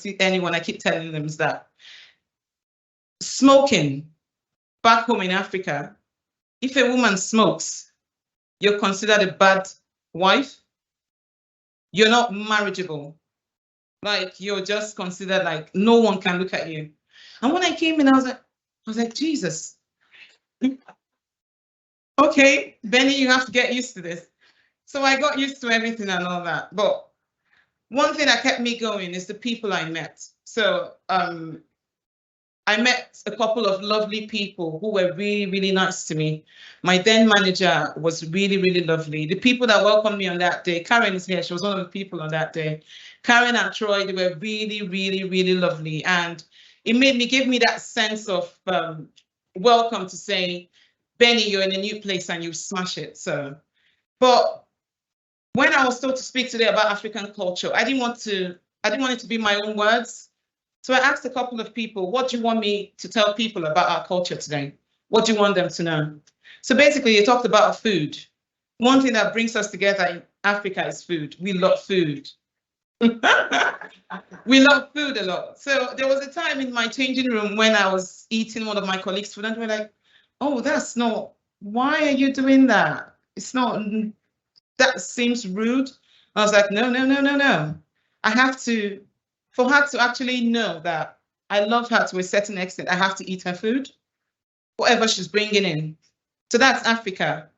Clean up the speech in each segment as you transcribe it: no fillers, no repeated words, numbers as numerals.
see anyone, I keep telling them is that smoking back home in Africa, if a woman smokes, you're considered a bad wife. You're not marriageable. Like you're just considered like no one can look at you. And when I came in, I was like, Jesus. Okay, Benny, you have to get used to this. So I got used to everything and all that. But one thing that kept me going is the people I met. So I met a couple of lovely people who were really, really nice to me. My then manager was really, really lovely. The people that welcomed me on that day, Karen is here, she was one of the people on that day. Karen and Troy, they were really, really, really lovely. And it gave me that sense of welcome to say, Benny, you're in a new place and you smash it. So, but when I was told to speak today about African culture, I didn't want it to be my own words. So I asked a couple of people, what do you want me to tell people about our culture today? What do you want them to know? So basically, you talked about food. One thing that brings us together in Africa is food. We love food. We love food a lot. So there was a time in my changing room when I was eating one of my colleagues' food, and they were like, oh, that's not, why are you doing that? It's not, that seems rude. I was like, no, no, no, no, no. I have to, for her to actually know that I love her to a certain extent, I have to eat her food, whatever she's bringing in. So that's Africa.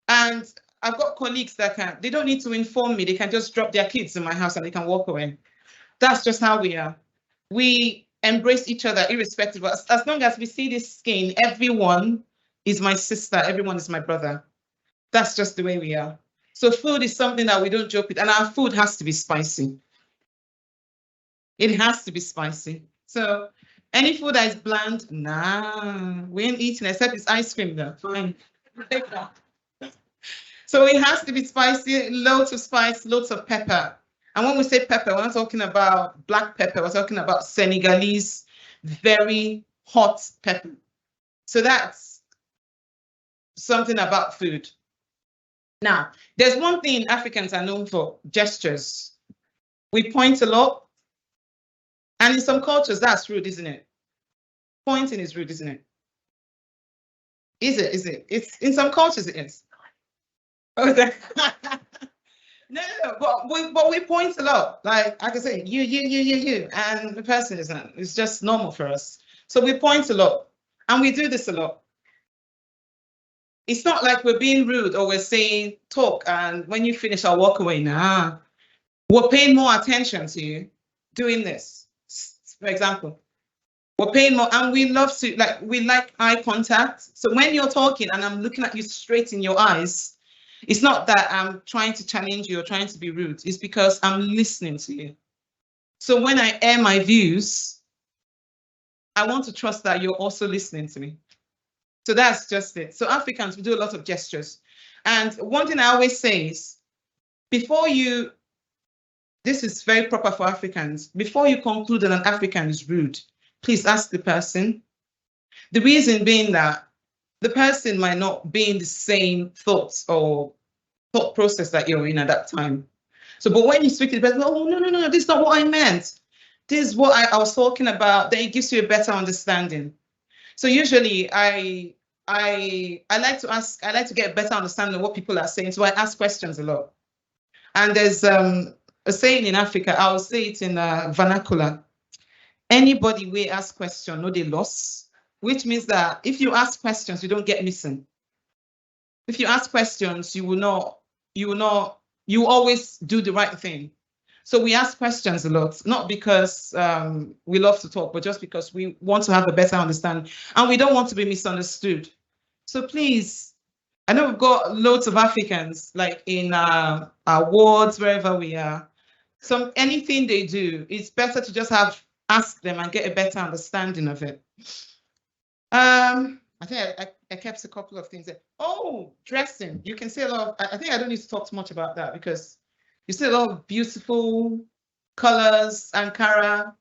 And I've got colleagues that they don't need to inform me. They can just drop their kids in my house and they can walk away. That's just how we are. We embrace each other irrespective. As long as we see this skin, everyone is my sister, everyone is my brother. That's just the way we are. So food is something that we don't joke with, and our food has to be spicy. It has to be spicy. So any food that is bland, nah, we ain't eating, except it's ice cream though, fine. So it has to be spicy, loads of spice, loads of pepper. And when we say pepper, we're not talking about black pepper, we're talking about Senegalese, very hot pepper. So that's something about food. Now, there's one thing Africans are known for, gestures. We point a lot. And in some cultures, that's rude, isn't it? Pointing is rude, isn't it? Is it? Is it? It's in some cultures it is. Okay. No, but we point a lot. Like I can say, you, and the person isn't. It's just normal for us. So we point a lot, and we do this a lot. It's not like we're being rude or we're saying talk, and when you finish, I'll walk away. Nah, we're paying more attention to you doing this. For example, we're paying more, and we love to we like eye contact. So when you're talking and I'm looking at you straight in your eyes, it's not that I'm trying to challenge you or trying to be rude. It's because I'm listening to you. So when I air my views, I want to trust that you're also listening to me. So that's just it. So Africans, we do a lot of gestures. And one thing I always say is, before you, this is very proper for Africans, before you conclude that an African is rude, please ask the person. The reason being that the person might not be in the same thoughts or thought process that you're in at that time. So, but when you speak to the person, oh, no, this is not what I meant. This is what I was talking about. Then it gives you a better understanding. So usually I like to ask, I like to get a better understanding of what people are saying. So I ask questions a lot. And there's a saying in Africa, I'll say it in vernacular. Anybody will ask question, no they lost, which means that if you ask questions, you don't get missing. If you ask questions, you always do the right thing. So we ask questions a lot, not because we love to talk, but just because we want to have a better understanding and we don't want to be misunderstood. So please, I know we've got loads of Africans like in our wards, wherever we are. So anything they do, it's better to just ask them and get a better understanding of it. I think I kept a couple of things there. Oh, dressing. You can see a lot of, I think I don't need to talk too much about that because you see a lot of beautiful colors, Ankara.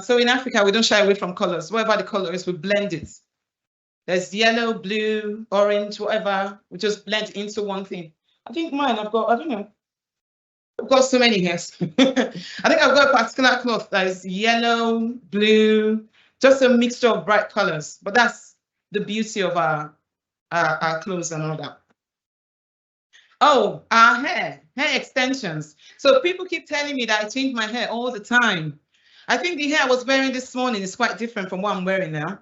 So in Africa, we don't shy away from colors. Whatever the color is, we blend it. There's yellow, blue, orange, whatever. We just blend into one thing. I think mine, I've got, I don't know. I've got so many hairs. I think I've got a particular cloth that is yellow, blue, just a mixture of bright colors. But that's the beauty of our clothes and all that. Oh, our hair extensions. So people keep telling me that I change my hair all the time. I think the hair I was wearing this morning is quite different from what I'm wearing now.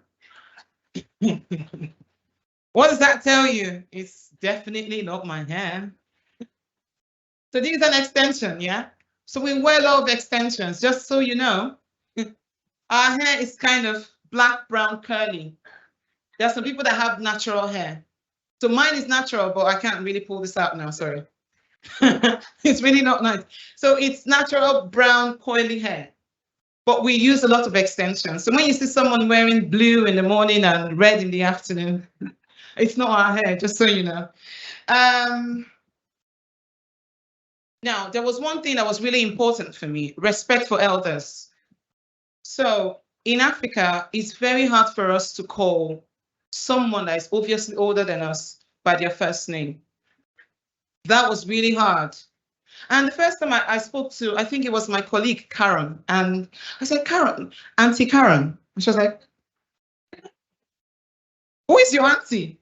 What does that tell you? It's definitely not my hair. So this is an extension, yeah? So we wear a lot of extensions, just so you know. Our hair is kind of black, brown, curly. There are some people that have natural hair. So mine is natural, but I can't really pull this out now, sorry. It's really not nice. So it's natural brown, coily hair. But we use a lot of extensions. So when you see someone wearing blue in the morning and red in the afternoon, it's not our hair, just so you know. Now, there was one thing that was really important for me, respect for elders. So in Africa, it's very hard for us to call someone that is obviously older than us by their first name. That was really hard. And the first time I spoke to, I think it was my colleague, Karen, and I said, Karen, Auntie Karen. And she was like, who is your auntie?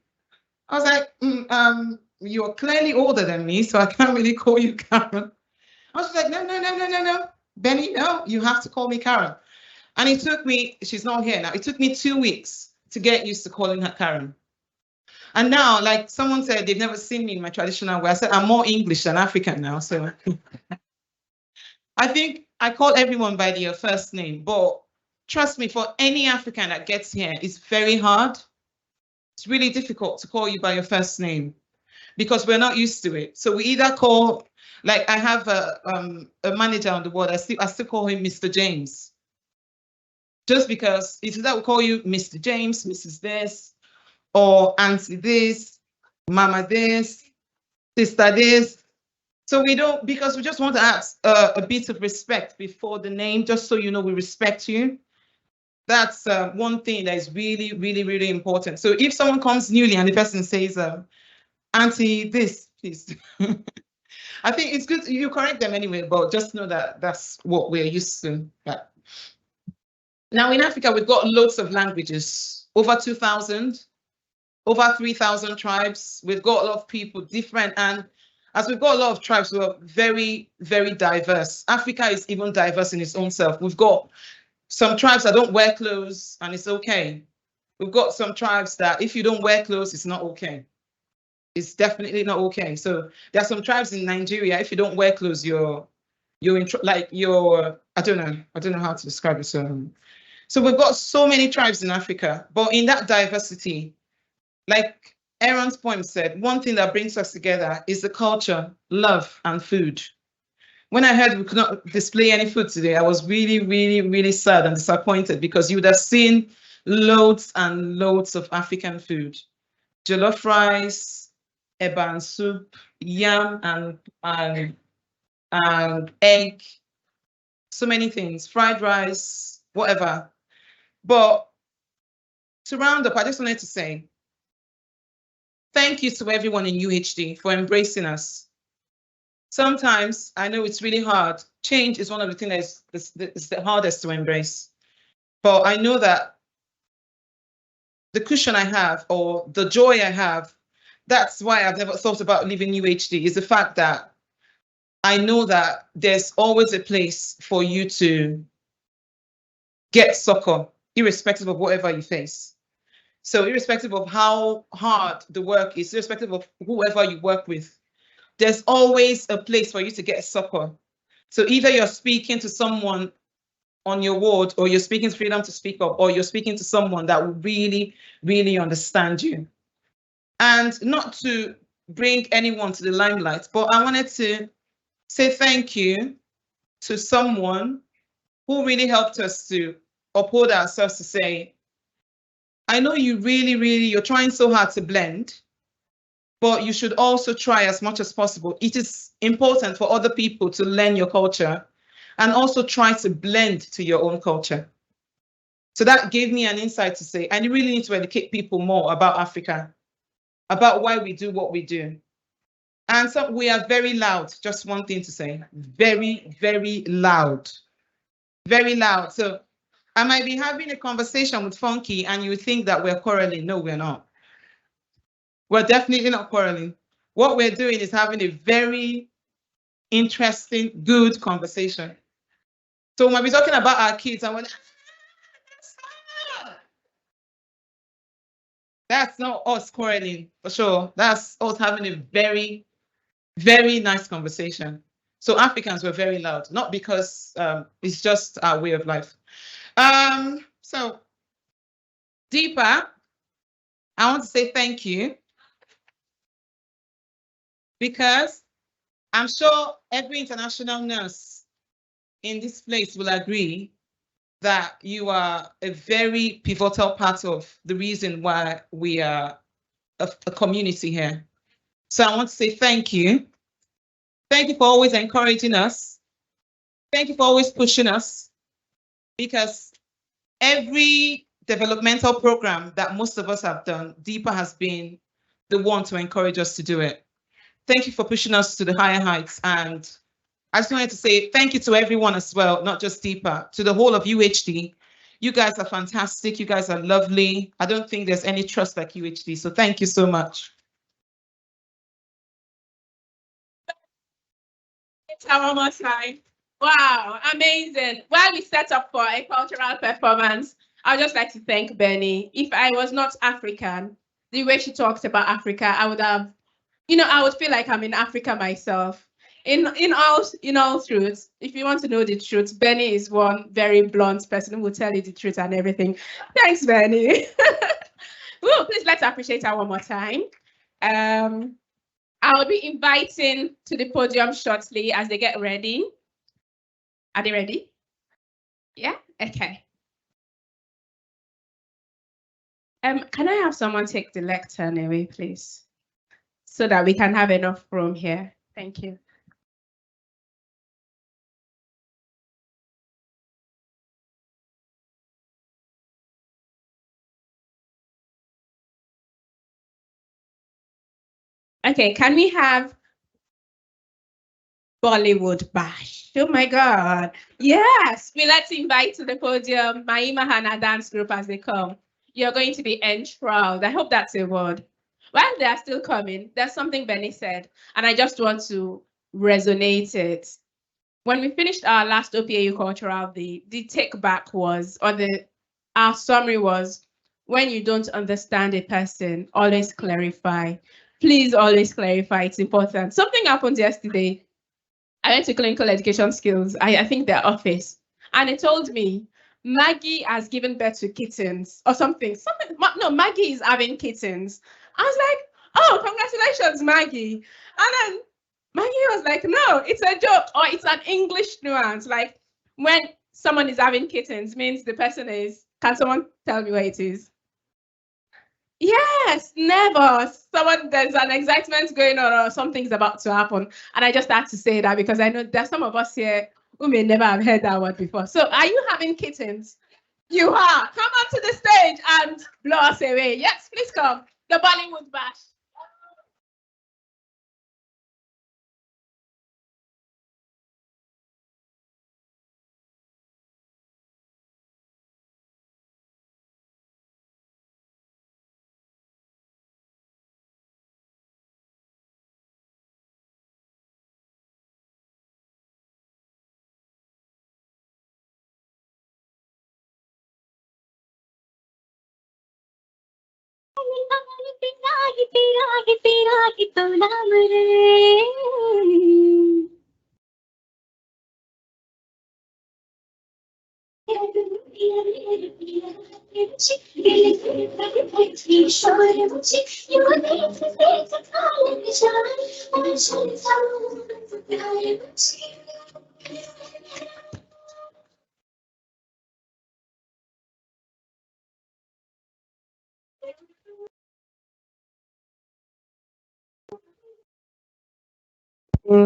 I was like, you're clearly older than me, so I can't really call you Karen. I was like, no, Benny, no, you have to call me Karen. And it took me, she's not here now, it took me 2 weeks to get used to calling her Karen. And now, like someone said, they've never seen me in my traditional way. I said, I'm more English than African now. So I think I call everyone by their first name. But trust me, for any African that gets here, it's very hard. It's really difficult to call you by your first name because we're not used to it. So we either call, like I have a manager on the board, I still call him Mr. James. Just because it's that we call you Mr. James, Mrs. this, or auntie this, mama this, sister this. So we don't, because we just want to ask a bit of respect before the name, just so you know we respect you. That's one thing that is really, really, really important. So if someone comes newly and the person says, auntie this, please. I think it's good, you correct them anyway, but just know that that's what we're used to. But now in Africa, we've got loads of languages, over 2,000. Over 3,000 tribes. We've got a lot of people different. And as we've got a lot of tribes, we're very, very diverse. Africa is even diverse in its own self. We've got some tribes that don't wear clothes and it's okay. We've got some tribes that if you don't wear clothes, it's not okay. It's definitely not okay. So there are some tribes in Nigeria, if you don't wear clothes, you're in, like you're, I don't know how to describe it. So we've got so many tribes in Africa, but in that diversity, like Aaron's poem said, one thing that brings us together is the culture, love, and food. When I heard we could not display any food today, I was really, really, really sad and disappointed because you would have seen loads and loads of African food. Jollof rice, eba and soup, yam and egg, so many things, fried rice, whatever. But to round up, I just wanted to say, thank you to everyone in UHD for embracing us. Sometimes I know it's really hard. Change is one of the things that is the hardest to embrace. But I know that the cushion I have or the joy I have, that's why I've never thought about leaving UHD, is the fact that I know that there's always a place for you to get succor, irrespective of whatever you face. So irrespective of how hard the work is, irrespective of whoever you work with, there's always a place for you to get succor. So either you're speaking to someone on your ward, or you're speaking to Freedom to Speak Up, or you're speaking to someone that will really, really understand you. And not to bring anyone to the limelight, but I wanted to say thank you to someone who really helped us to uphold ourselves to say, I know you really, really, you're trying so hard to blend, but you should also try as much as possible. It is important for other people to learn your culture and also try to blend to your own culture. So that gave me an insight to say, I really need to educate people more about Africa, about why we do what we do. And so we are very loud. Just one thing to say, very, very loud, very loud. So I might be having a conversation with Funky and you think that we're quarreling. No, we're not. We're definitely not quarreling. What we're doing is having a very interesting, good conversation. So when we're talking about our kids, I want that's not us quarreling for sure. That's us having a very, very nice conversation. So Africans were very loud, not because it's just our way of life. So Deepa, I want to say thank you because I'm sure every international nurse in this place will agree that you are a very pivotal part of the reason why we are a community here. So I want to say thank you. Thank you for always encouraging us. Thank you for always pushing us, because every developmental program that most of us have done, Deepa has been the one to encourage us to do it. Thank you for pushing us to the higher heights. And I just wanted to say thank you to everyone as well, not just Deepa, to the whole of UHD. You guys are fantastic. You guys are lovely. I don't think there's any trust like UHD. So thank you so much. One more time. Wow, amazing. While we set up for a cultural performance, I'd just like to thank Benny. If I was not African, the way she talks about Africa, I would have, I would feel like I'm in Africa myself. In all truth, if you want to know the truth, Benny is one very blunt person who will tell you the truth and everything. Thanks, Benny. Ooh, please let's appreciate her one more time. I'll be inviting to the podium shortly as they get ready. Are they ready? Yeah? Okay. Can I have someone take the lectern away, please? So that we can have enough room here. Thank you. Okay, can we have Bollywood Bash? Oh my God. Yes, let's invite to the podium Maima Hana dance group as they come. You're going to be enthralled. I hope that's a word. While they are still coming, there's something Benny said, and I just want to resonate it. When we finished our last OPAU Cultural, the take back was, or our summary was, when you don't understand a person, always clarify. Please always clarify, it's important. Something happened yesterday. I went to clinical education skills, I think their office, and it told me Maggie has given birth to kittens or something. No, Maggie is having kittens. I was like, oh, congratulations, Maggie. And then Maggie was like, no, it's a joke, or it's an English nuance. Like when someone is having kittens means the person is, can someone tell me where it is? Yes, never. There's an excitement going on or something's about to happen. And I just had to say that because I know there's some of us here who may never have heard that word before. So are you having kittens? You are. Come on to the stage and blow us away. Yes, please come. The Bollywood Bash.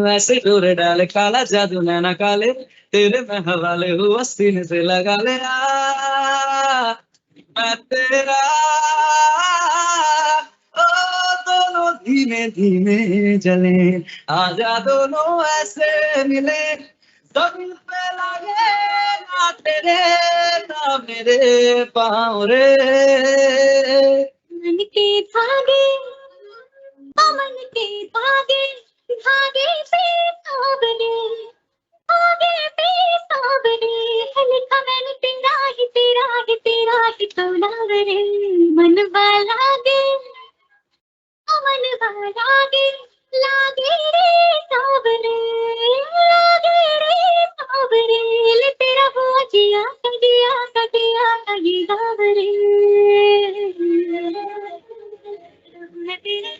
ऐसे डोरे डाले काला जादू नैना काले तेरे में हवाले हुआ सीने से लगा ले मैं तेरा ओ दोनों धीमे धीमे जले आजा दोनों ऐसे मिले जमीन पे लगे ना तेरे ना मेरे पाँव रे मन के धागे मन के धागे धागे पे सावरे धागे पे सावरे है लिखा मैंने तेरा ही तेरा ही तेरा ही कौलावरे मन वाला गे मन वाला गे लागे रे सावरे लागे रे सावरे ले तेरा हुआ जिया कदिया कदिया ये गावरे मैं तेरे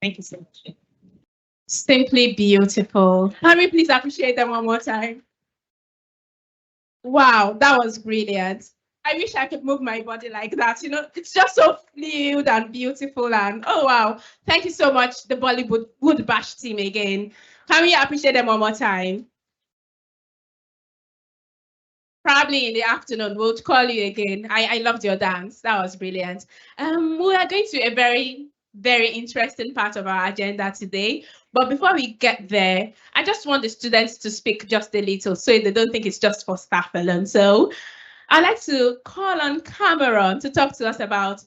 Thank you so much. Simply beautiful. Can we please appreciate them one more time? Wow, that was brilliant. I wish I could move my body like that. You know, it's just so fluid and beautiful. And oh, wow. Thank you so much, the Bollywood Wood Bash team again. Can we appreciate them one more time? Probably in the afternoon, we'll call you again. I loved your dance. That was brilliant. We are going to a very interesting part of our agenda today. But before we get there, I just want the students to speak just a little so they don't think it's just for staff alone. So I'd like to call on Cameron to talk to us about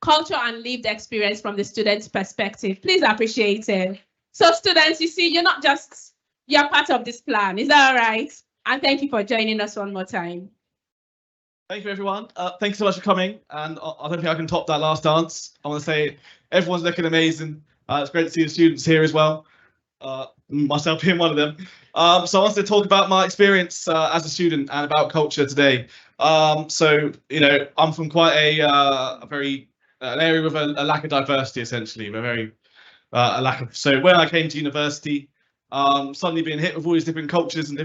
culture and lived experience from the student's perspective. Please appreciate it. So students, you see, you're part of this plan. Is that all right? And thank you for joining us one more time. Thank you, everyone. Thank you so much for coming. And I don't think I can top that last dance. I want to say everyone's looking amazing. It's great to see the students here as well. Myself being one of them. So I wanted to talk about my experience as a student and about culture today. So, you know, I'm from quite an area with a lack of diversity, essentially. So when I came to university, suddenly being hit with all these different cultures and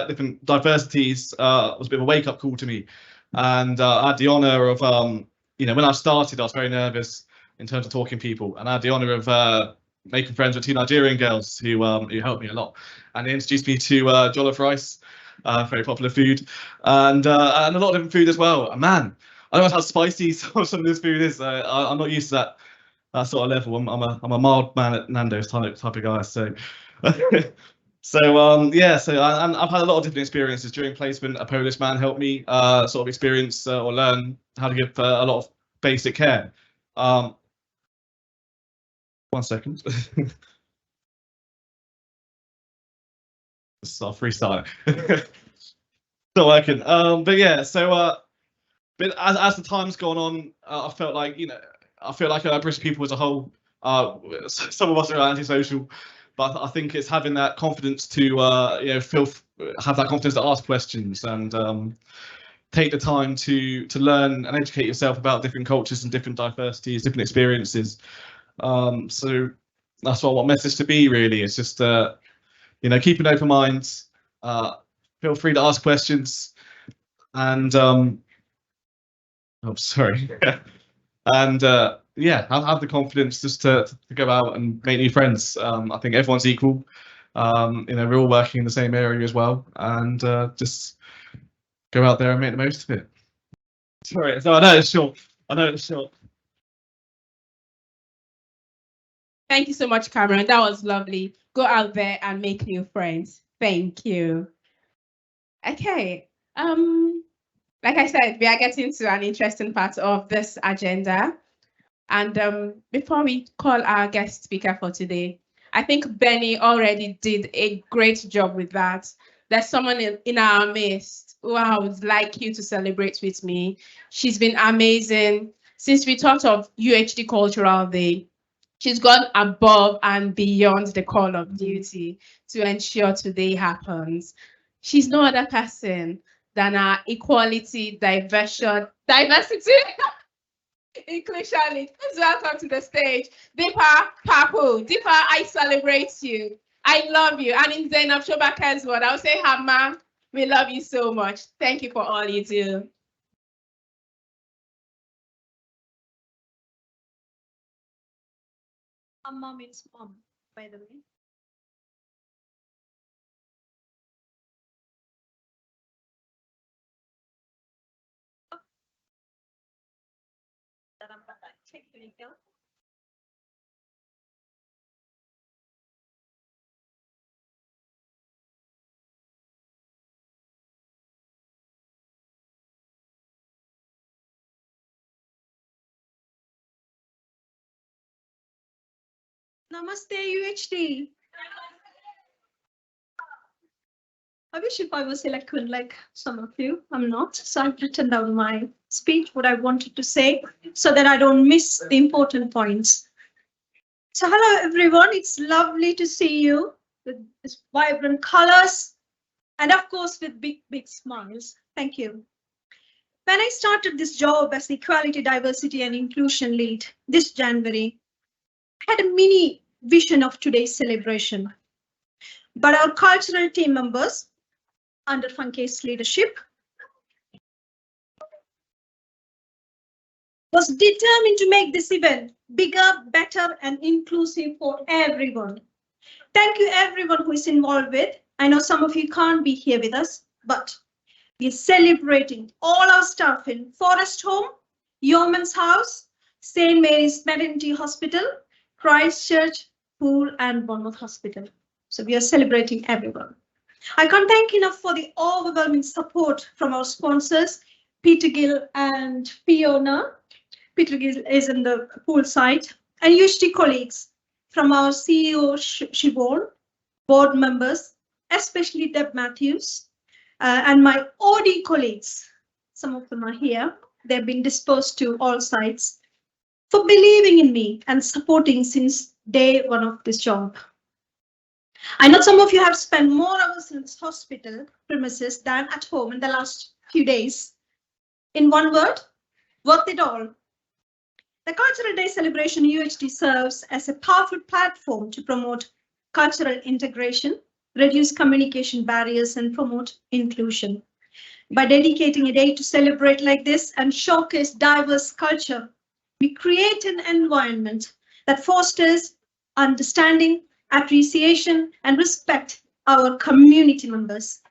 different diversities was a bit of a wake-up call to me. And I had the honour of, when I started, I was very nervous in terms of talking to people, and I had the honour of making friends with two Nigerian girls who helped me a lot, and they introduced me to jollof rice, very popular food, and a lot of different food as well. And man, I don't know how spicy some of this food is. I'm not used to that sort of level. I'm a mild man at Nando's type of guy. So. So I've had a lot of different experiences during placement. A Polish man helped me sort of experience or learn how to give a lot of basic care. 1 second. Start freestyling. Still working. But yeah, so but as the time's gone on, I felt like British people as a whole, some of us are antisocial. But I think it's having that confidence to, have that confidence to ask questions and take the time to learn and educate yourself about different cultures and different diversities, different experiences. So that's what I want message to be. Really, it's just keep an open mind. Feel free to ask questions, and and have the confidence just to go out and make new friends. I think everyone's equal. We're all working in the same area as well, and just go out there and make the most of it. Sorry, so I know it's short. Thank you so much, Cameron. That was lovely. Go out there and make new friends. Thank you. Okay. Like I said, we are getting to an interesting part of this agenda. And before we call our guest speaker for today, I think Benny already did a great job with that. There's someone in our midst who I would like you to celebrate with me. She's been amazing. Since we thought of UHD Cultural Day, she's gone above and beyond the call of duty to ensure today happens. She's no other person than our diversity Inclusion lead. Please welcome to the stage, Deepa Papu. Deepa, I celebrate you. I love you. And in Zainab Shobaker's word, I'll say, Hamma, we love you so much. Thank you for all you do. Amma means mom, by the way. Namaste, UHD. I wish if I was eloquent like some of you. I'm not. So I've written down my speech, what I wanted to say, so that I don't miss the important points. So hello, everyone. It's lovely to see you with these vibrant colors and, of course, with big, big smiles. Thank you. When I started this job as the Equality, Diversity and Inclusion Lead this January, I had a mini vision of today's celebration. But our cultural team members, under Funke's leadership, was determined to make this event bigger, better, and inclusive for everyone. Thank you, everyone who is involved with. I know some of you can't be here with us, but we're celebrating all our staff in Forest Home, Yeoman's House, St. Mary's Maternity Hospital, Christchurch, Poole, and Bournemouth Hospital. So we are celebrating everyone. I can't thank enough for the overwhelming support from our sponsors, Peter Gill and Fiona. Peter Gill is in the Poole side, and UHD colleagues from our CEO, Siobhan, board members, especially Deb Matthews, and my OD colleagues. Some of them are here. They've been disposed to all sides for believing in me and supporting since day one of this job. I know some of you have spent more hours in this hospital premises than at home in the last few days. In one word, worth it all. The Cultural Day celebration UHD serves as a powerful platform to promote cultural integration, reduce communication barriers, and promote inclusion. By dedicating a day to celebrate like this and showcase diverse culture, we create an environment that fosters understanding, appreciation, and respect our community members.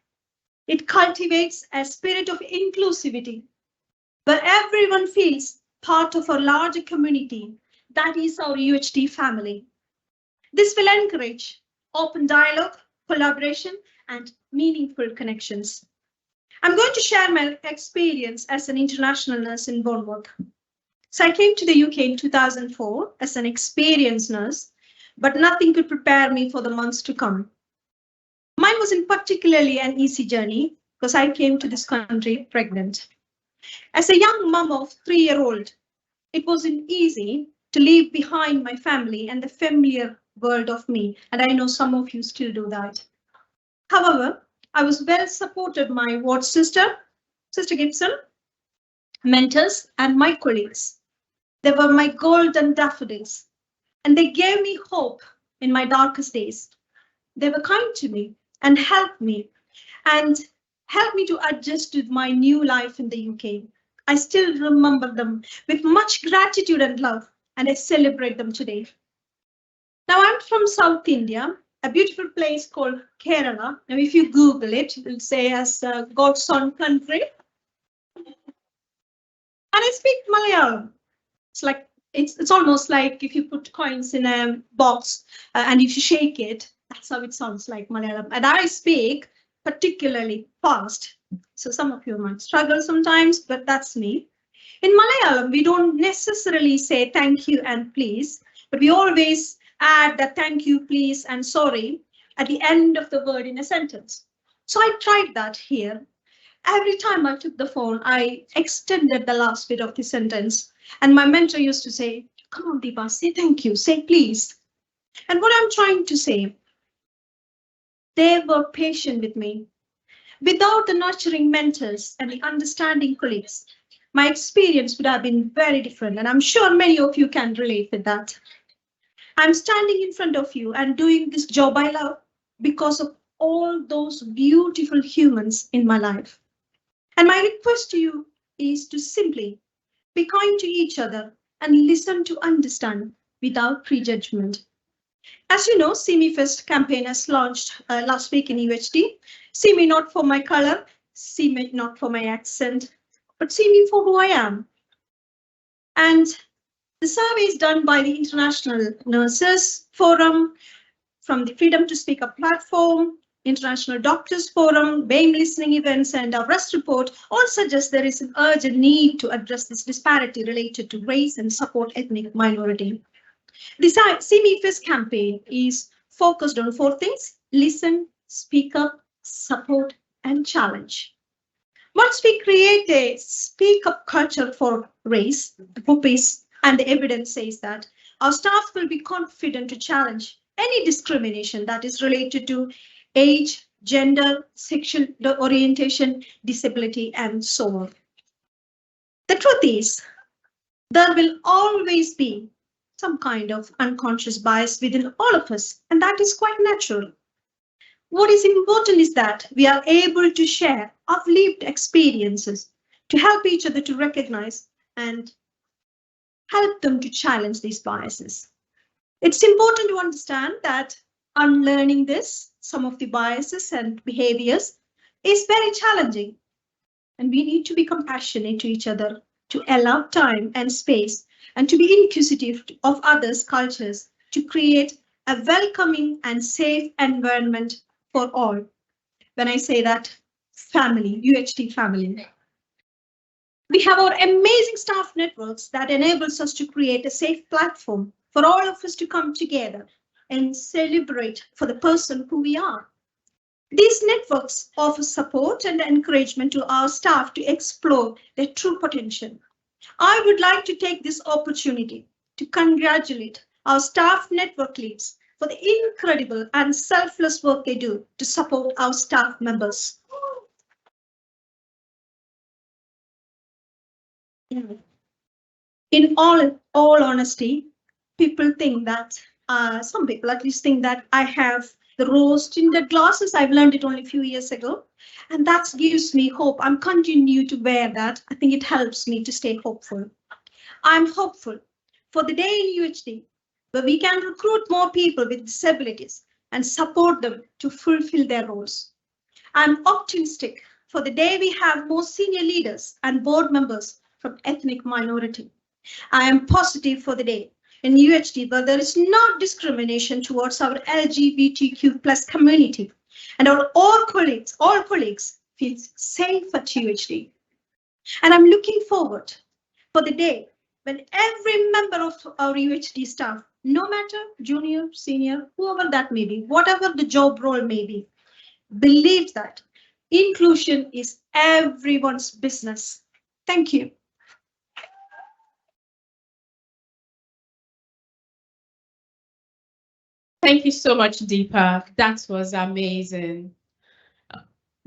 It cultivates a spirit of inclusivity where everyone feels part of a larger community that is our UHD family. This will encourage open dialogue, collaboration, and meaningful connections. I'm going to share my experience as an international nurse in Bournemouth. So I came to the UK in 2004 as an experienced nurse, but nothing could prepare me for the months to come. Mine wasn't particularly an easy journey because I came to this country pregnant. As a young mum of 3-year-old, it wasn't easy to leave behind my family and the familiar world of me, and I know some of you still do that. However, I was well supported by my ward sister, Sister Gibson, mentors, and my colleagues. They were my golden daffodils, and they gave me hope in my darkest days. They were kind to me and helped me to adjust to my new life in the UK. I still remember them with much gratitude and love, and I celebrate them today. Now I'm from South India, a beautiful place called Kerala. Now if you Google it, it will say as God's own country. And I speak Malayalam. It's almost like if you put coins in a box and if you shake it, that's how it sounds like Malayalam. And I speak particularly fast. So some of you might struggle sometimes, but that's me. In Malayalam, we don't necessarily say thank you and please, but we always add the thank you, please, and sorry at the end of the word in a sentence. So I tried that here. Every time I took the phone, I extended the last bit of the sentence. And my mentor used to say, come on, Deepa, say thank you, say please. And what I'm trying to say, they were patient with me. Without the nurturing mentors and the understanding colleagues, my experience would have been very different. And I'm sure many of you can relate with that. I'm standing in front of you and doing this job I love because of all those beautiful humans in my life. And my request to you is to simply be kind to each other and listen to understand without prejudgment. As you know, See Me First campaign has launched last week in UHD. See me not for my color, see me not for my accent, but see me for who I am. And the survey is done by the International Nurses Forum, from the Freedom to Speak Up platform, International Doctors Forum, BAME listening events, and our REST report all suggest there is an urgent need to address this disparity related to race and support ethnic minority. The See Me First campaign is focused on 4 things: listen, speak up, support, and challenge. Once we create a speak up culture for race, purpose, and the evidence says that our staff will be confident to challenge any discrimination that is related to age, gender, sexual orientation, disability, and so on. The truth is, there will always be some kind of unconscious bias within all of us, and that is quite natural. What is important is that we are able to share our lived experiences to help each other to recognize and help them to challenge these biases. It's important to understand that unlearning some of the biases and behaviors, is very challenging. And we need to be compassionate to each other, to allow time and space, and to be inquisitive of others' cultures, to create a welcoming and safe environment for all. When I say that, family, UHD family. We have our amazing staff networks that enables us to create a safe platform for all of us to come together and celebrate for the person who we are. These networks offer support and encouragement to our staff to explore their true potential. I would like to take this opportunity to congratulate our staff network leads for the incredible and selfless work they do to support our staff members. In all honesty, people think that, some people at least think that I have the rose tinted glasses. I've learned it only a few years ago, and that gives me hope. I'm continue to wear that. I think it helps me to stay hopeful. I'm hopeful for the day in UHD where we can recruit more people with disabilities and support them to fulfill their roles. I'm optimistic for the day we have more senior leaders and board members from ethnic minority. I am positive for the day in UHD where there is no discrimination towards our LGBTQ plus community, and our all colleagues feel safe at UHD. And I'm looking forward for the day when every member of our UHD staff, no matter junior, senior, whoever that may be, whatever the job role may be, believes that inclusion is everyone's business. Thank you. Thank you so much, Deepa. That was amazing.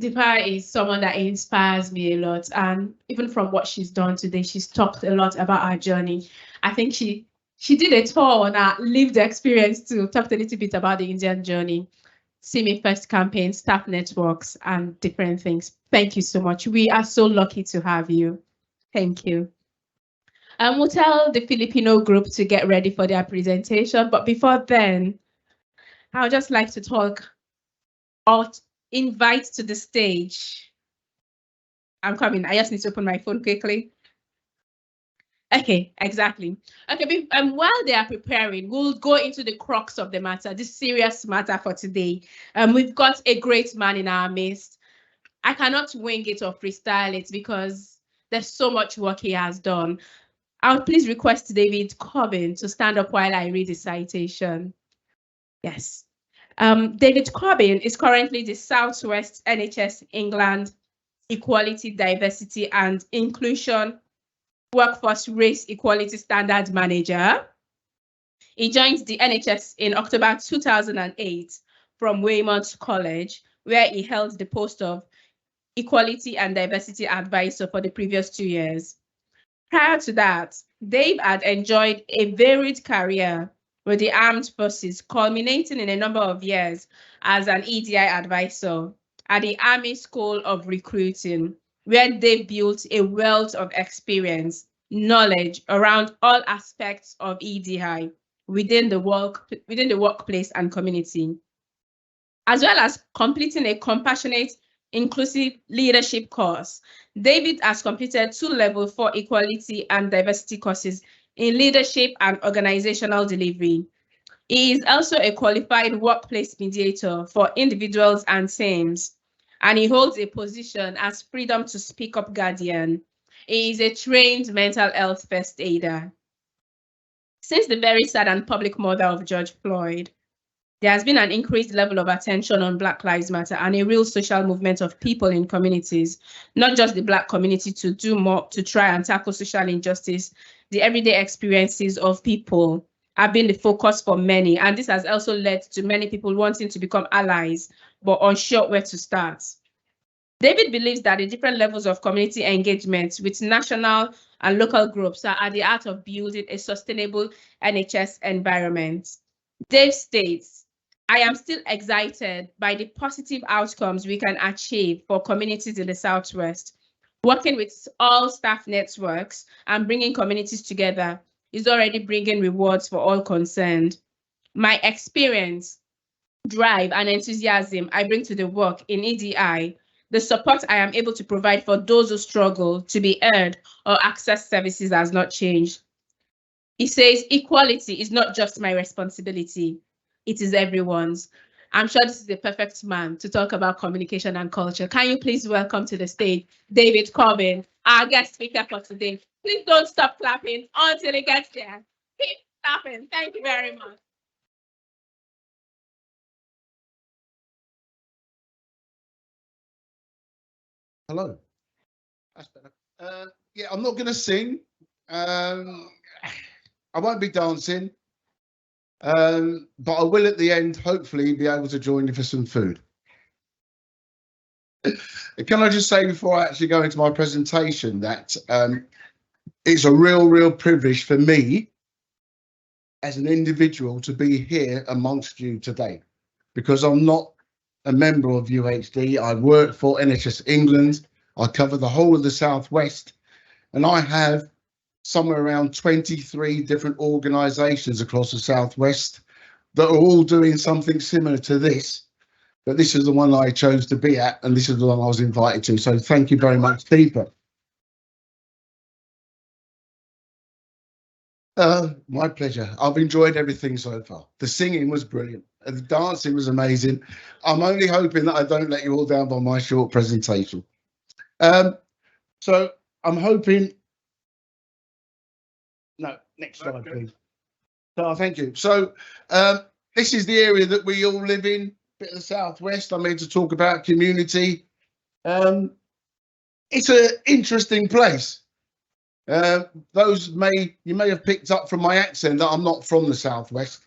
Deepa is someone that inspires me a lot, and even from what she's done today, she's talked a lot about our journey. I think she did a tour on our lived experience to talk a little bit about the Indian journey, See Me First campaign, staff networks, and different things. Thank you so much. We are so lucky to have you. Thank you. We'll tell the Filipino group to get ready for their presentation, but before then, I would just like to talk or invite to the stage. I'm coming. I just need to open my phone quickly. Okay, exactly. Okay, while they are preparing, we'll go into the crux of the matter, this serious matter for today. We've got a great man in our midst. I cannot wing it or freestyle it because there's so much work he has done. I would please request David Corbin to stand up while I read the citation. Yes. David Corbin is currently the Southwest NHS England Equality, Diversity and Inclusion Workforce Race Equality Standard Manager. He joined the NHS in October 2008 from Weymouth College, where he held the post of Equality and Diversity Advisor for the previous 2 years. Prior to that, Dave had enjoyed a varied career with the armed forces, culminating in a number of years as an EDI advisor at the Army School of Recruiting, where Dave built a wealth of experience, knowledge around all aspects of EDI within the workplace and community, as well as completing a compassionate, inclusive leadership course. David has completed 2 level 4 equality and diversity courses in leadership and organizational delivery. He is also a qualified workplace mediator for individuals and teams, and he holds a position as Freedom to Speak Up guardian. He is a trained mental health first aider. Since the very sad and public murder of George Floyd, there has been an increased level of attention on Black Lives Matter and a real social movement of people in communities, not just the Black community, to do more to try and tackle social injustice. The everyday experiences of people have been the focus for many, and this has also led to many people wanting to become allies, but unsure where to start. David believes that the different levels of community engagement with national and local groups are at the heart of building a sustainable NHS environment. Dave states, I am still excited by the positive outcomes we can achieve for communities in the Southwest. Working with all staff networks and bringing communities together is already bringing rewards for all concerned. My experience, drive, and enthusiasm I bring to the work in EDI, the support I am able to provide for those who struggle to be heard or access services has not changed. He says equality is not just my responsibility, it is everyone's. I'm sure this is the perfect man to talk about communication and culture. Can you please welcome to the stage David Corbin, our guest speaker for today. Please don't stop clapping until he gets there. Keep clapping. Thank you very much. Hello. That's better. Yeah, I'm not going to sing. I won't be dancing. But I will at the end, hopefully, be able to join you for some food. Can I just say before I actually go into my presentation that it's a real privilege for me as an individual to be here amongst you today, because I'm not a member of UHD. I work for NHS England. I cover the whole of the Southwest, and I have somewhere around 23 different organisations across the Southwest that are all doing something similar to this. But this is the one I chose to be at, and this is the one I was invited to. So thank you very much, Deepa. My pleasure. I've enjoyed everything so far. The singing was brilliant. And the dancing was amazing. I'm only hoping that I don't let you all down by my short presentation. So I'm hoping. No, next slide, please. So thank you. So this is the area that we all live in, bit of the Southwest. I'm here to talk about community. It's an interesting place. You may have picked up from my accent that I'm not from the Southwest.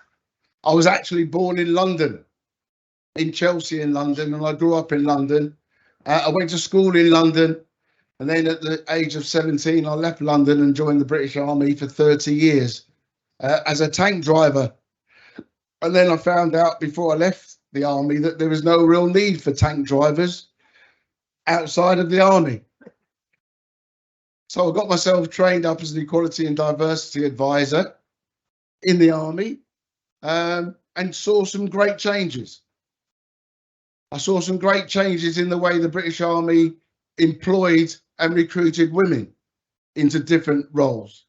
I was actually born in London, in Chelsea in London, and I grew up in London. I went to school in London, and then at the age of 17, I left London and joined the British Army for 30 years as a tank driver. And then I found out before I left the army that there was no real need for tank drivers outside of the army. So I got myself trained up as an equality and diversity advisor in the army, and saw some great changes. I saw some great changes in the way the British Army employed and recruited women into different roles.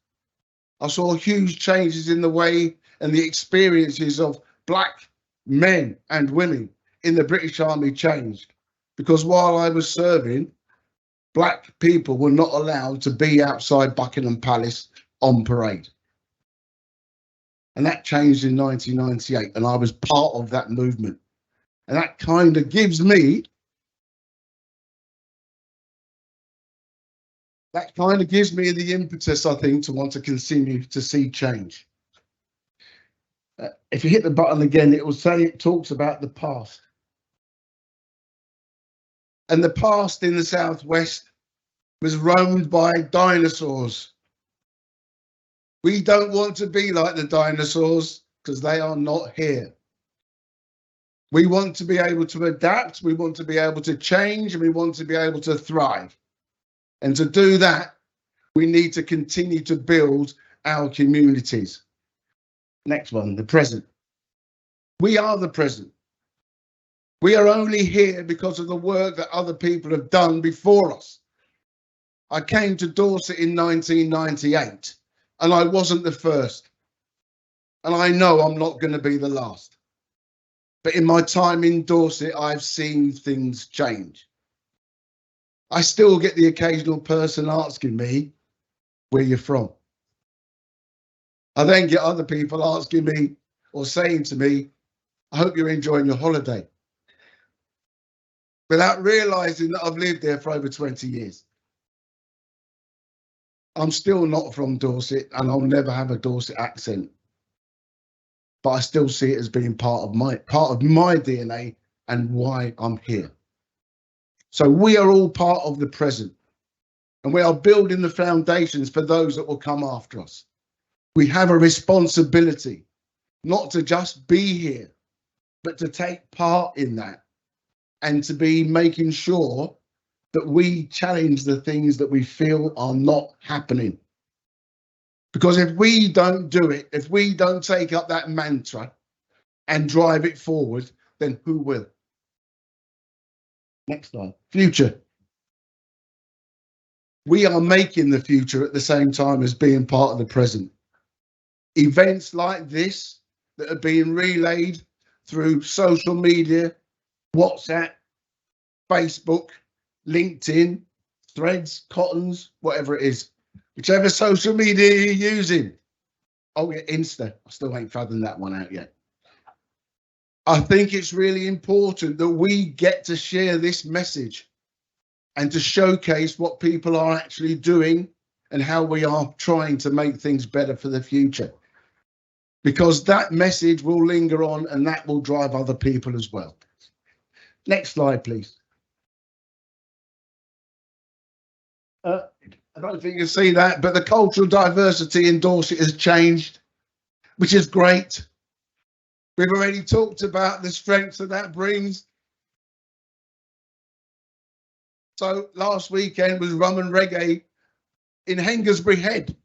I saw huge changes in the way and the experiences of Black men and women in the British Army changed, because while I was serving, Black people were not allowed to be outside Buckingham Palace on parade. And that changed in 1998, and I was part of that movement. And that kind of gives me the impetus, I think, to want to continue to see change. If you hit the button again, it will say it talks about the past. And the past in the Southwest was roamed by dinosaurs We don't want to be like the dinosaurs because they are not here. We want to be able to adapt, we want to be able to change, and we want to be able to thrive. And to do that, we need to continue to build our communities. Next one, the present. We are the present. We are only here because of the work that other people have done before us. I came to Dorset in 1998, and I wasn't the first. And I know I'm not going to be the last. But in my time in Dorset, I've seen things change. I still get the occasional person asking me where you're from. I then get other people asking me or saying to me, I hope you're enjoying your holiday. Without realizing that I've lived there for over 20 years. I'm still not from Dorset and I'll never have a Dorset accent. But I still see it as being part of my DNA and why I'm here. So we are all part of the present and we are building the foundations for those that will come after us. We have a responsibility not to just be here, but to take part in that and to be making sure that we challenge the things that we feel are not happening. Because if we don't do it, if we don't take up that mantra and drive it forward, then who will? Next slide. Future. We are making the future at the same time as being part of the present. Events like this that are being relayed through social media, WhatsApp, Facebook, LinkedIn, Threads, Cottons, whatever it is, whichever social media you're using. Oh yeah, Insta. I still ain't fathomed that one out yet. I think it's really important that we get to share this message and to showcase what people are actually doing and how we are trying to make things better for the future. Because that message will linger on and that will drive other people as well. Next slide, please. I don't think you can see that, but the cultural diversity in Dorset has changed, which is great. We've already talked about the strengths that brings. So last weekend was rum and reggae in Hengistbury Head.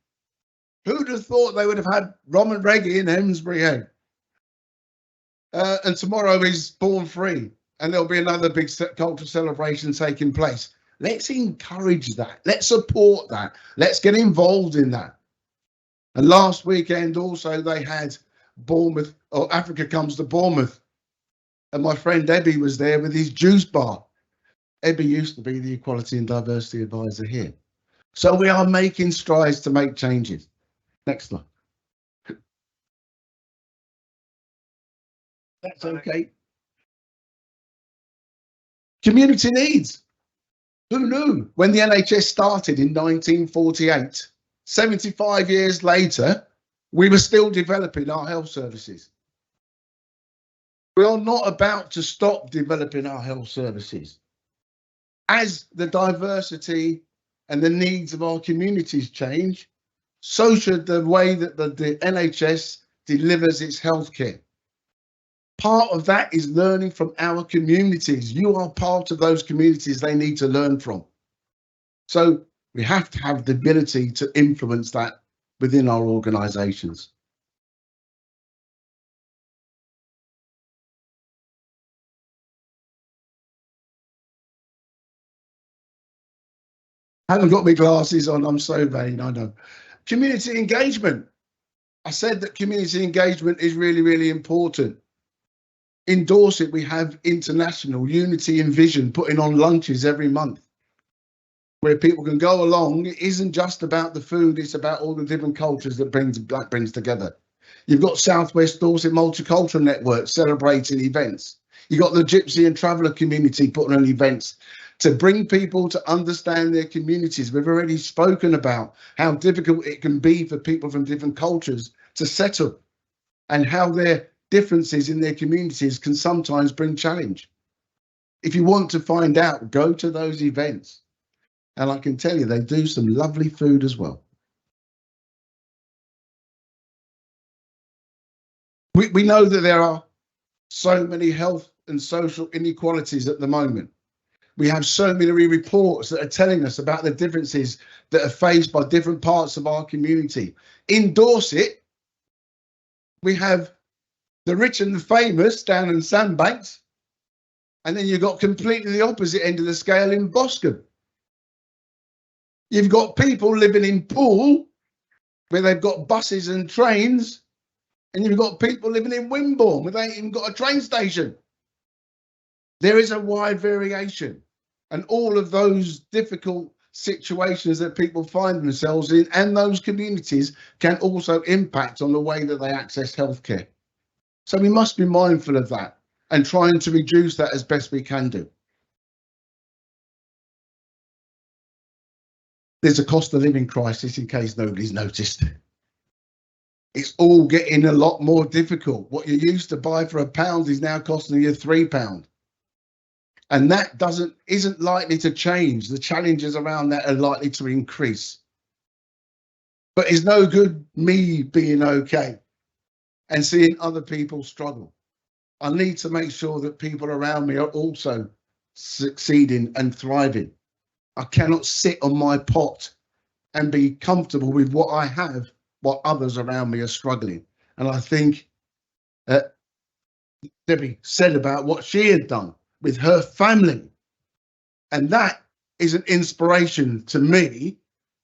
Who'd have thought they would have had rum and reggae in Hengistbury Head? And tomorrow is Born Free, and there'll be another big cultural celebration taking place. Let's encourage that. Let's support that. Let's get involved in that. And last weekend also they had Bournemouth, or Africa Comes to Bournemouth. And my friend Ebby was there with his juice bar. Ebby used to be the Equality and Diversity Advisor here. So we are making strides to make changes. Next slide. That's okay. Community needs. Who knew? When the NHS started in 1948, 75 years later, we were still developing our health services. We are not about to stop developing our health services. As the diversity and the needs of our communities change, so should the way that the NHS delivers its healthcare. Part of that is learning from our communities. You are part of those communities they need to learn from. So we have to have the ability to influence that within our organisations. I haven't got my glasses on, I'm so vain, I know. Community engagement. I said that community engagement is really, really important. In Dorset, we have international Unity and Vision putting on lunches every month where people can go along. It isn't just about the food, it's about all the different cultures that brings together. You've got Southwest Dorset Multicultural Network celebrating events. You've got the Gypsy and Traveller community putting on events to bring people to understand their communities. We've already spoken about how difficult it can be for people from different cultures to settle and how their differences in their communities can sometimes bring challenge. If you want to find out, go to those events. And I can tell you, they do some lovely food as well. We know that there are so many health and social inequalities at the moment. We have so many reports that are telling us about the differences that are faced by different parts of our community. In Dorset, we have the rich and the famous down in Sandbanks, and then you've got completely the opposite end of the scale in Boscombe. You've got people living in Poole, where they've got buses and trains, and you've got people living in Wimborne, where they ain't even got a train station. There is a wide variation, and all of those difficult situations that people find themselves in and those communities can also impact on the way that they access healthcare. So we must be mindful of that and trying to reduce that as best we can do. There's a cost of living crisis, in case nobody's noticed. It's all getting a lot more difficult. What you used to buy for £1 is now costing you £3. And that isn't likely to change. The challenges around that are likely to increase. But it's no good me being okay and seeing other people struggle. I need to make sure that people around me are also succeeding and thriving. I cannot sit on my pot and be comfortable with what I have while others around me are struggling. And I think Debbie said about what she had done with her family. And that is an inspiration to me,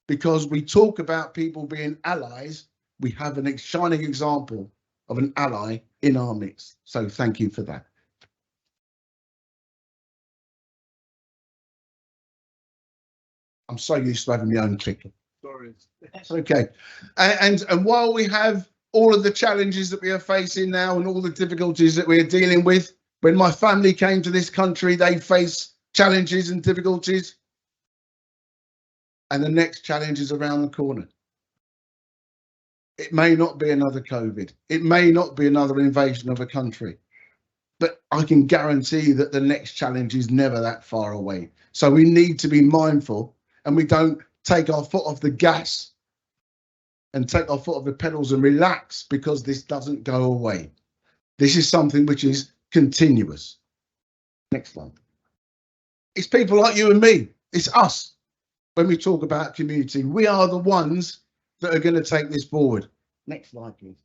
because we talk about people being allies. We have a shining example of an ally in our midst. So thank you for that. I'm so used to having my own clicker. Sorry. That's okay. And while we have all of the challenges that we are facing now and all the difficulties that we're dealing with, when my family came to this country, they faced challenges and difficulties. And the next challenge is around the corner. It may not be another COVID. It may not be another invasion of a country. But I can guarantee that the next challenge is never that far away. So we need to be mindful, and we don't take our foot off the gas and take our foot off the pedals and relax because this doesn't go away. This is something which is continuous. Next one. It's people like you and me. It's us. When we talk about community, we are the ones that are going to take this forward. Next slide, please.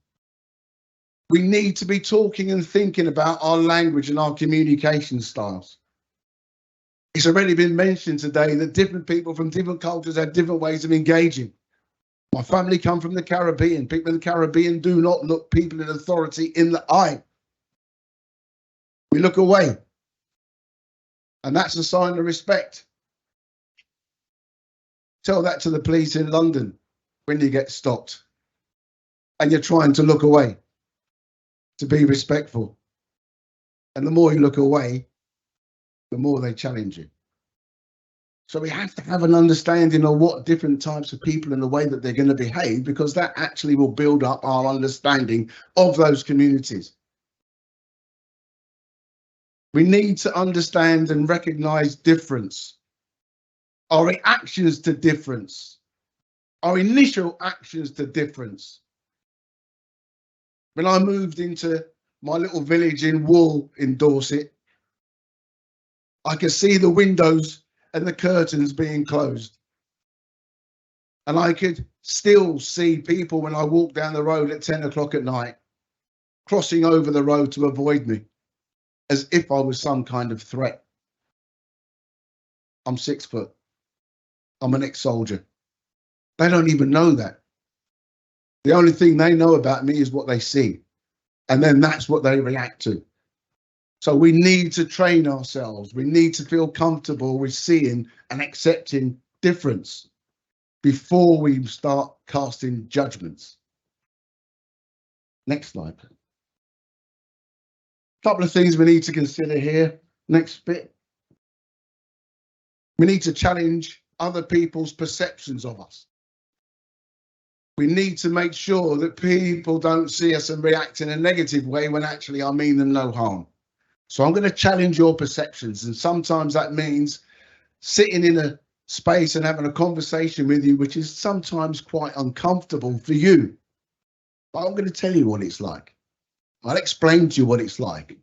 We need to be talking and thinking about our language and our communication styles. It's already been mentioned today that different people from different cultures have different ways of engaging. My family come from the Caribbean. People in the Caribbean do not look people in authority in the eye. We look away. And that's a sign of respect. Tell that to the police in London when you get stopped and you're trying to look away, to be respectful. And the more you look away, the more they challenge you. So we have to have an understanding of what different types of people and the way that they're going to behave, because that actually will build up our understanding of those communities. We need to understand and recognize difference, our reactions to difference, our initial actions to difference. When I moved into my little village in Wool in Dorset, I could see the windows and the curtains being closed. And I could still see people when I walked down the road at 10 o'clock at night, crossing over the road to avoid me, as if I was some kind of threat. I'm 6 foot. I'm an ex-soldier. They don't even know that. The only thing they know about me is what they see. And then that's what they react to. So we need to train ourselves. We need to feel comfortable with seeing and accepting difference before we start casting judgments. Next slide. A couple of things we need to consider here. Next bit. We need to challenge other people's perceptions of us. We need to make sure that people don't see us and react in a negative way when actually I mean them no harm. So I'm going to challenge your perceptions, and sometimes that means sitting in a space and having a conversation with you, which is sometimes quite uncomfortable for you. But I'm going to tell you what it's like. I'll explain to you what it's like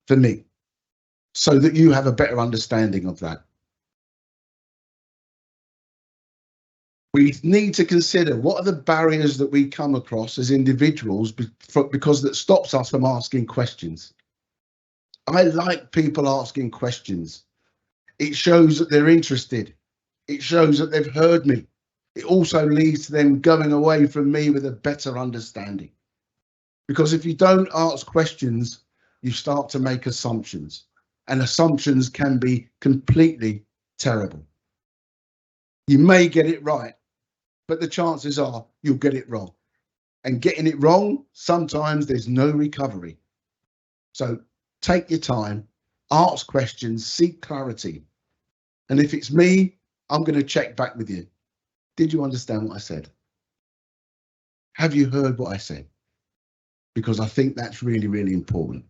for me so that you have a better understanding of that. We need to consider what are the barriers that we come across as individuals because that stops us from asking questions. I like people asking questions. It shows that they're interested. It shows that they've heard me. It also leads to them going away from me with a better understanding. Because if you don't ask questions, you start to make assumptions, and assumptions can be completely terrible. You may get it right, but the chances are you'll get it wrong. And getting it wrong, sometimes there's no recovery. So take your time, ask questions, seek clarity. And if it's me, I'm going to check back with you. Did you understand what I said? Have you heard what I said? Because I think that's really, really important.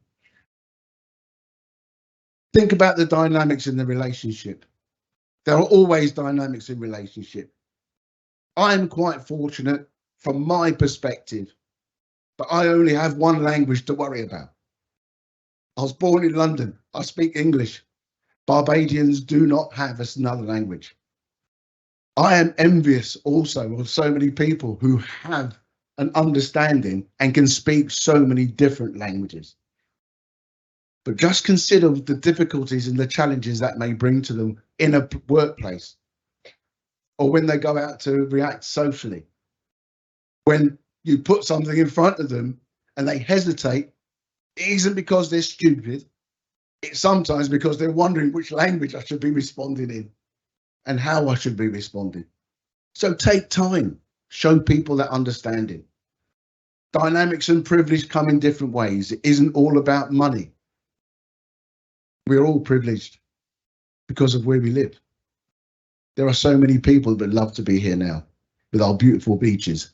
Think about the dynamics in the relationship. There are always dynamics in relationship. I'm quite fortunate from my perspective, but I only have one language to worry about. I was born in London. I speak English. Barbadians do not have another language. I am envious also of so many people who have an understanding and can speak so many different languages. But just consider the difficulties and the challenges that may bring to them in a workplace or when they go out to react socially. When you put something in front of them and they hesitate, it isn't because they're stupid. It's sometimes because they're wondering which language I should be responding in and how I should be responding. So take time, show people that understanding. Dynamics and privilege come in different ways. It isn't all about money. We're all privileged because of where we live. There are so many people that would love to be here now with our beautiful beaches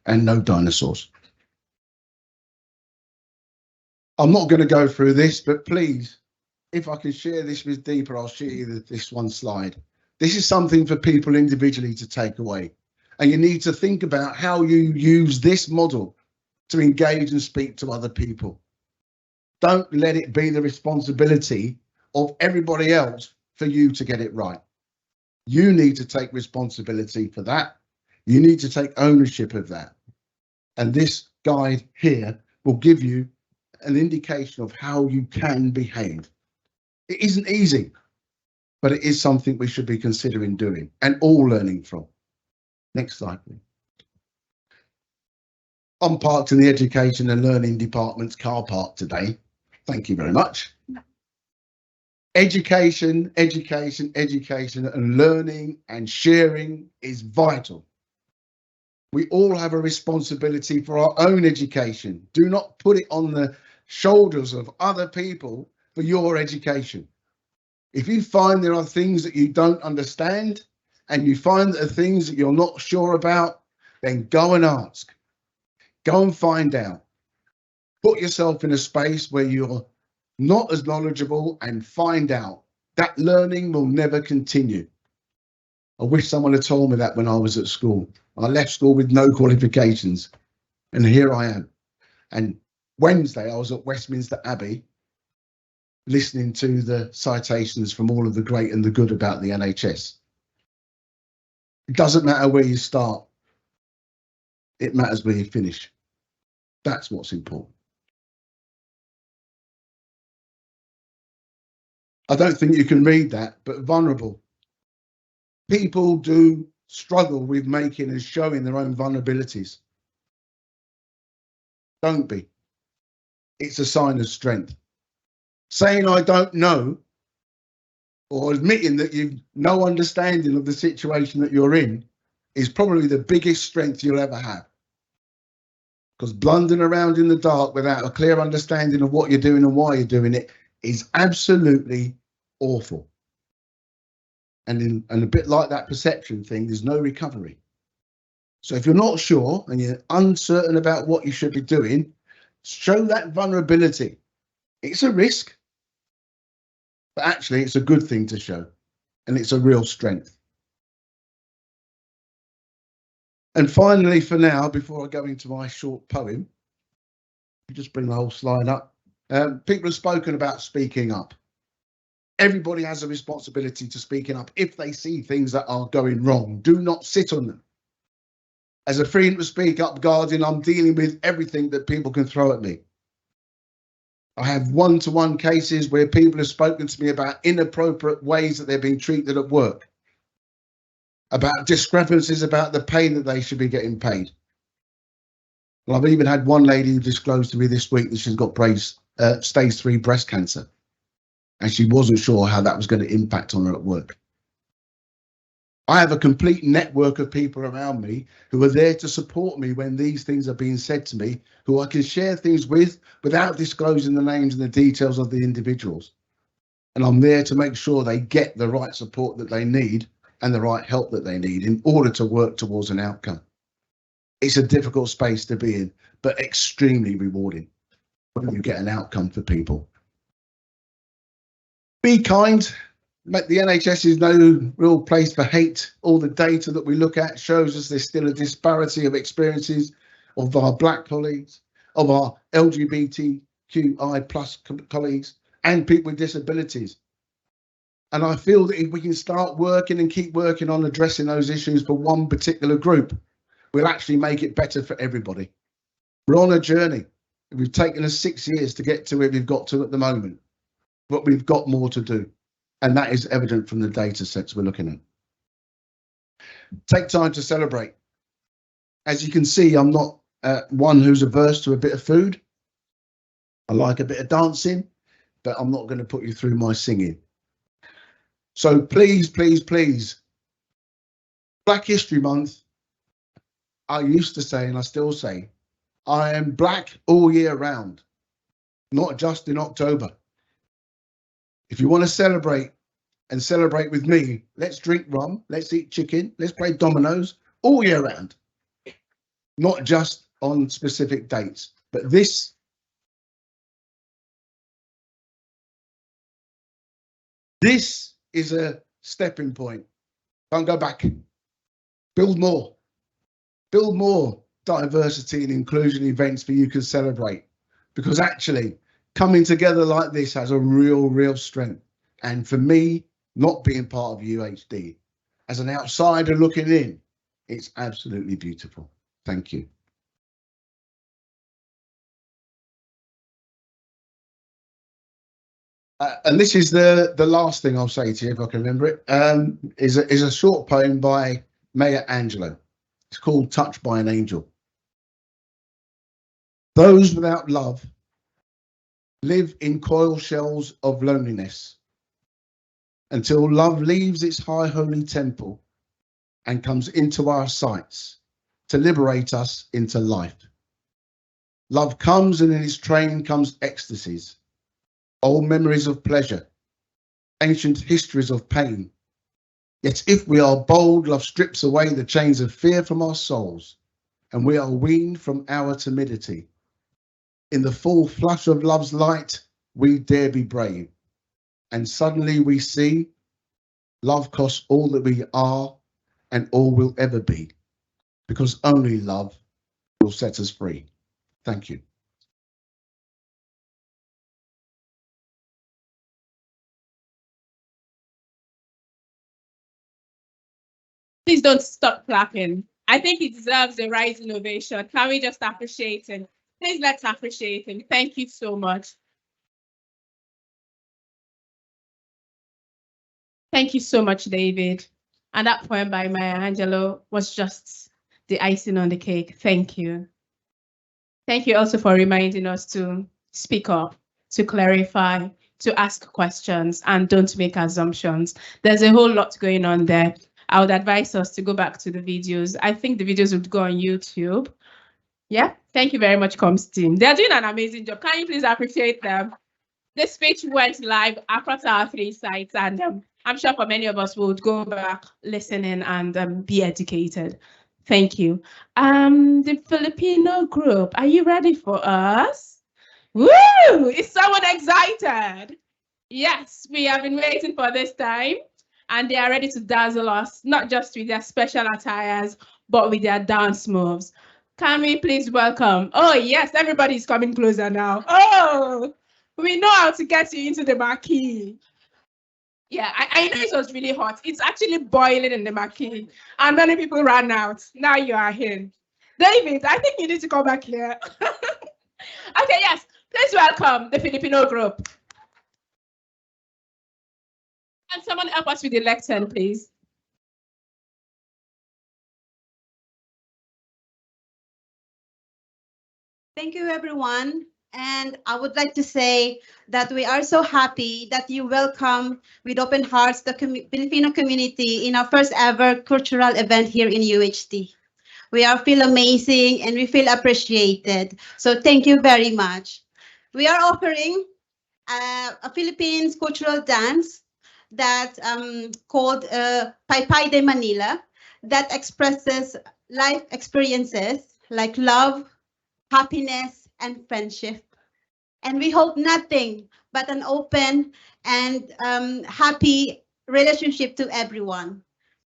and no dinosaurs. I'm not going to go through this, but please, if I can share this with Deepa, I'll share you this one slide. This is something for people individually to take away. And you need to think about how you use this model to engage and speak to other people. Don't let it be the responsibility of everybody else for you to get it right. You need to take responsibility for that. You need to take ownership of that. And this guide here will give you an indication of how you can behave. It isn't easy, but it is something we should be considering doing and all learning from. Next slide, please. I'm parked in the Education and Learning Department's car park today. Thank you very much. Education, education, education, and learning and sharing is vital. We all have a responsibility for our own education. Do not put it on the shoulders of other people for your education. If you find there are things that you don't understand and you find that there are things that you're not sure about, then go and ask. Go and find out. Put yourself in a space where you're not as knowledgeable and find out. That learning will never continue. I wish someone had told me that when I was at school. I left school with no qualifications, and here I am. And Wednesday, I was at Westminster Abbey listening to the citations from all of the great and the good about the NHS. It doesn't matter where you start. It matters where you finish. That's what's important. I don't think you can read that, but vulnerable. People do struggle with making and showing their own vulnerabilities. Don't be. It's a sign of strength. Saying I don't know or admitting that you've no understanding of the situation that you're in is probably the biggest strength you'll ever have. Because blundering around in the dark without a clear understanding of what you're doing and why you're doing it is absolutely awful. And a bit like that perception thing, there's no recovery. So if you're not sure and you're uncertain about what you should be doing, show that vulnerability. It's a risk, but actually it's a good thing to show, and it's a real strength. And finally, for now, before I go into my short poem, Just bring the whole slide up. People have spoken about speaking up. Everybody has a responsibility to speaking up if they see things that are going wrong. Do not sit on them. As a freedom to speak up guardian, I'm dealing with everything that people can throw at me. I have one-to-one cases where people have spoken to me about inappropriate ways that they're being treated at work, about discrepancies about the pay that they should be getting paid. Well, I've even had one lady who disclosed to me this week that she's got stage 3 breast cancer, and she wasn't sure how that was going to impact on her at work. I have a complete network of people around me who are there to support me when these things are being said to me, who I can share things with without disclosing the names and the details of the individuals. And I'm there to make sure they get the right support that they need and the right help that they need in order to work towards an outcome. It's a difficult space to be in, but extremely rewarding when you get an outcome for people. Be kind. The NHS is no real place for hate. All the data that we look at shows us there's still a disparity of experiences of our Black colleagues, of our LGBTQI plus colleagues, and people with disabilities. And I feel that if we can start working and keep working on addressing those issues for one particular group, we'll actually make it better for everybody. We're on a journey. We've taken us 6 years to get to where we've got to at the moment, but we've got more to do. And that is evident from the data sets we're looking at. Take time to celebrate. As you can see, I'm not one who's averse to a bit of food. I like a bit of dancing, but I'm not going to put you through my singing. So please, please, please, Black History Month, I used to say, and I still say, I am Black all year round, not just in October. If you want to celebrate and celebrate with me, let's drink rum, let's eat chicken, let's play dominoes all year round, not just on specific dates. But this is a stepping point. Don't go back. Build more diversity and inclusion events for you can celebrate, because actually coming together like this has a real strength. And for me, not being part of UHD, as an outsider looking in, it's absolutely beautiful. Thank you. And this is the last thing I'll say to you, if I can remember it, is a short poem by Maya Angelou. It's called Touched by an Angel. Those without love live in coil shells of loneliness until love leaves its high holy temple and comes into our sights to liberate us into life. Love comes, and in its train comes ecstasies, old memories of pleasure, ancient histories of pain. Yet if we are bold, love strips away the chains of fear from our souls, and we are weaned from our timidity. In the full flush of love's light, we dare be brave. And suddenly we see love costs all that we are and all we'll ever be, because only love will set us free. Thank you. Please don't stop clapping. I think he deserves a rising ovation. Can we just appreciate him? Please let's appreciate him. Thank you so much. Thank you so much, David. And that poem by Maya Angelou was just the icing on the cake. Thank you. Thank you also for reminding us to speak up, to clarify, to ask questions, and don't make assumptions. There's a whole lot going on there. I would advise us to go back to the videos. I think the videos would go on YouTube. Yeah, thank you very much, Comms team. They're doing an amazing job. Can you please appreciate them? This speech went live across our 3 sites, and I'm sure for many of us would go back, listen in, and be educated. Thank you. The Filipino group, are you ready for us? Woo! Is someone excited? Yes, we have been waiting for this time, and they are ready to dazzle us, not just with their special attires, but with their dance moves. Can we please welcome? Oh, yes, everybody's coming closer now. Oh, we know how to get you into the marquee. Yeah, I know it was really hot. It's actually boiling in the marquee, and many people ran out. Now you are here. David, I think you need to come back here. Okay, yes, please welcome the Filipino group. Can someone help us with the lectern, please? Thank you, everyone. And I would like to say that we are so happy that you welcome with open hearts the Filipino community in our first ever cultural event here in UHD. We are feel amazing and we feel appreciated. So thank you very much. We are offering a Philippines cultural dance that called Pai Pai de Manila that expresses life experiences like love, happiness, and friendship. And we hope nothing but an open and happy relationship to everyone.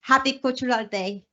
Happy Cultural Day.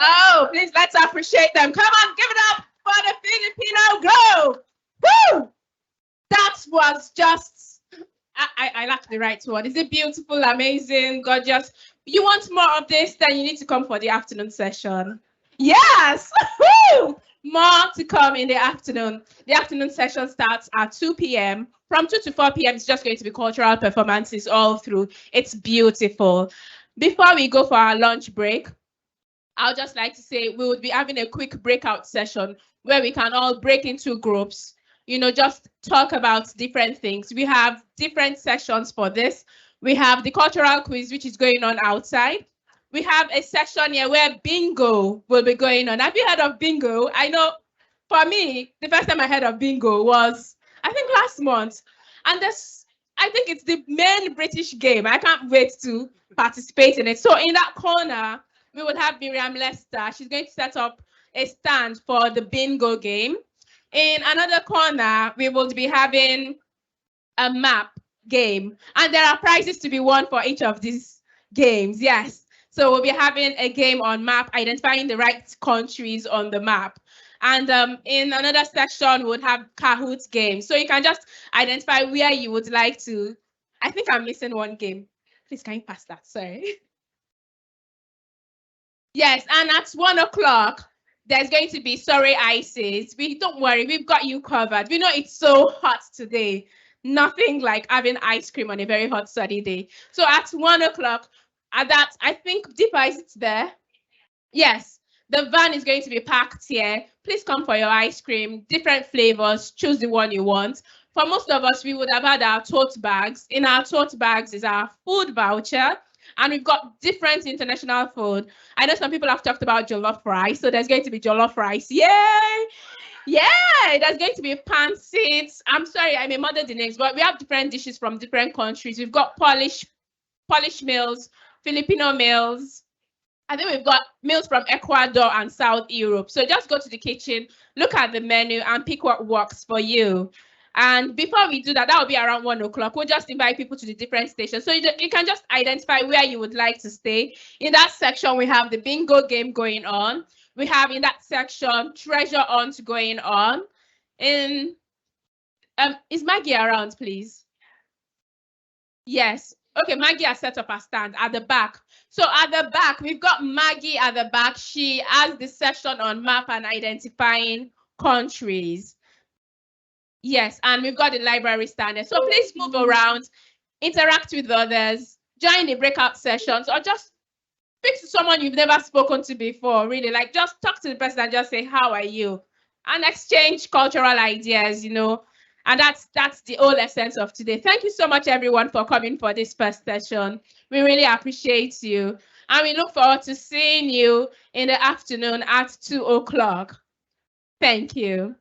Oh, please, let's appreciate them. Come on, give it up for the Filipino Glow. Woo! That was just, I lack the right word. Is it beautiful, amazing, gorgeous? You want more of this, then you need to come for the afternoon session. Yes! Woo! More to come in the afternoon. The afternoon session starts at 2 p.m. From 2 to 4 p.m., it's just going to be cultural performances all through. It's beautiful. Before we go for our lunch break, I'll just like to say we would be having a quick breakout session where we can all break into groups, just talk about different things. We have different sessions for this. We have the cultural quiz, which is going on outside. We have a session here where bingo will be going on. Have you heard of bingo? I know for me, the first time I heard of bingo was, I think, last month. And I think it's the main British game. I can't wait to participate in it. So in that corner, we would have Miriam Lester. She's going to set up a stand for the bingo game. In another corner, we will be having a map game. And there are prizes to be won for each of these games. Yes. So we'll be having a game on map, identifying the right countries on the map. And in another section, we would have Kahoot games. So you can just identify where you would like to. I think I'm missing one game. Please, can you pass that? Sorry. Yes, and at 1 o'clock, there's going to be Sorry Ices. Don't worry, we've got you covered. We know it's so hot today. Nothing like having ice cream on a very hot, sunny day. So at 1 o'clock, at that, I think Deepa, is it there? Yes, the van is going to be packed here. Please come for your ice cream, different flavors, choose the one you want. For most of us, we would have had our tote bags. In our tote bags is our food voucher, and we've got different international food. I know some people have talked about jollof rice, so there's going to be jollof rice. Yay! Yeah, there's going to be pancits. I'm sorry, I may murder the names, but we have different dishes from different countries. We've got Polish meals, Filipino meals. I think we've got meals from Ecuador and South Europe. So just go to the kitchen, look at the menu, and pick what works for you. And before we do that, that will be around 1 o'clock. We'll just invite people to the different stations. So you can just identify where you would like to stay. In that section, we have the bingo game going on. We have in that section treasure hunt going on. Is Maggie around, please? Yes. Okay, Maggie has set up a stand at the back. So at the back, we've got Maggie at the back. She has the section on map and identifying countries. Yes, and we've got the library standard. So please move around, interact with others, join the breakout sessions, or just speak to someone you've never spoken to before, really. Like, just talk to the person and just say, how are you? And exchange cultural ideas, And that's the whole essence of today. Thank you so much, everyone, for coming for this first session. We really appreciate you. And we look forward to seeing you in the afternoon at 2 o'clock. Thank you.